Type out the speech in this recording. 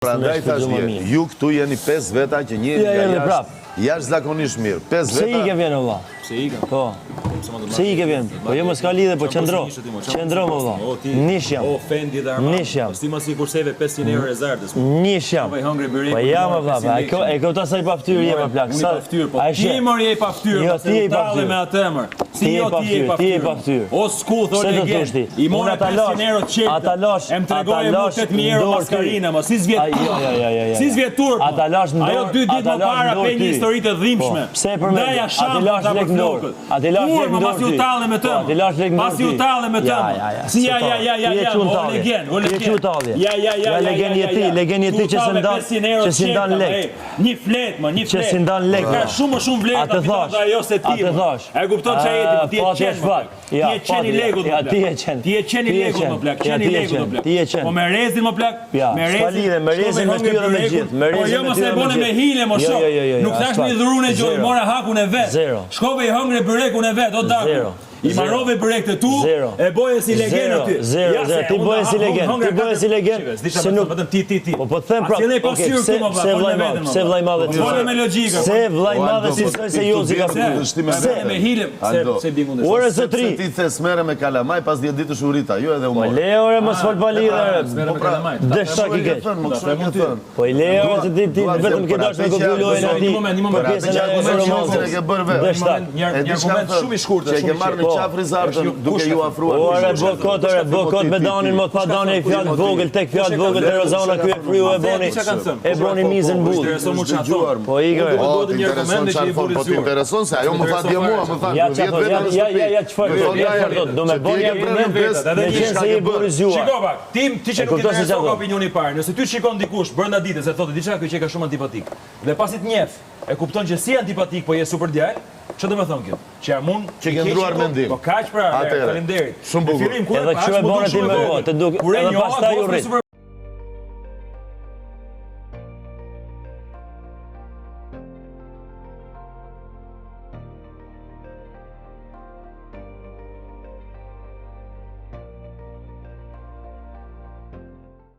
Prandaj thash ju këtu jeni 5 veta që njëri nga jashtëzakonisht mirë. 5 veta. Pse i ke vjen valla? Pse i ka? Po. Pse i ke vjen? Po jo mos ka lidhje, po qëndro. Qëndro më valla. Nish jam. O fendi dhe arma. Nish jam. Sti mos i kurseve 500 euro rezervës. Nish jam. Po jam valla. E kupton sa i pa fytyrë jam plak. Sa fytyrë, po ti mori e pa fytyrë. Jo, ti je pa fytyrë me atë emër. Si jo ti je pa fytyrë. Ti je pa fytyrë. fytyrë. O skull thonë legend. I mori 500 euro çelt. Ata lash. Em tregoi më 8000 euro maskarinë, mos si zvjet. Jo. Si zvjet turp. Ata lash në dorë. Ajo 2 ditë më para pe një histori të dhimbshme. Pse për më? Ati lash lek në dorë. Ati lash lek në dorë. Pasi u talle me të. Ati lash lek në dorë. Pasi u talle me të. Si ja. O legend. Ja legend jeti që se ndan lek. Një flet, një flet. Që se ndan lek. Ka shumë vlerë kapitali ajo se ti. E kupton çfarë jeti, ti e qen. Ti e qeni legut më plak. Ti e qeni legut më plak. Qeni legut më plak. Po me rezin më plak. Me rezin me ty edhe me gjithë. Po jo mos e bëne me hile mos shok. Nuk thash me dhurun e gjoj, mora hakun e vet. Shkove i hëngre byrekun e vet, o daku. I marrove byrek të tu, e boje si legend aty. Zero, ti boje si legend. Ti boje si legend. Se nuk vetëm ti. Po them prap. Se vllai madhe ti. Po me logjikë. Se vllai madhe si se Jozi ka thënë. Se me hile, se bingu ndër. Ore zotri. Ti the smere me kalamaj pas 10 ditësh urita, jo edhe u Po mor. le ore mos fol balidhe. Dështa ki keq. Po i le ore se ti vetëm ke dashur me kokulojën aty. Një moment. Pjesën e ke bërë vetë. Një argument shumë i shkurtër, që e ke marrë në qafë rizartën duke ju afruar. Ore bokot me Danin, mos pa Dani ai fjalë vogël tek fjalë vogël te Rozana ky e fryu e boni. E boni mizën bull. Po i gë. Po ti intereson se ajo më tha dje mua, më tha 10 veta. Ja çfarë do me bëni argument me qenë se i burrëzuar. Shiko pak, ti që nuk ke dashur opinioni i parë. Nëse ty shikon dikush brenda ditës e thotë diçka që ka shumë antipatik. Dhe pasi të njeh, e kupton që si antipatik po je super djalë. Çfarë do të thonë kjo? Që mund që ke ndruar mendim. Po kaq pra, faleminderit. Shumë bukur. Edhe çu e bën ti me votë, duke edhe pastaj u rrit.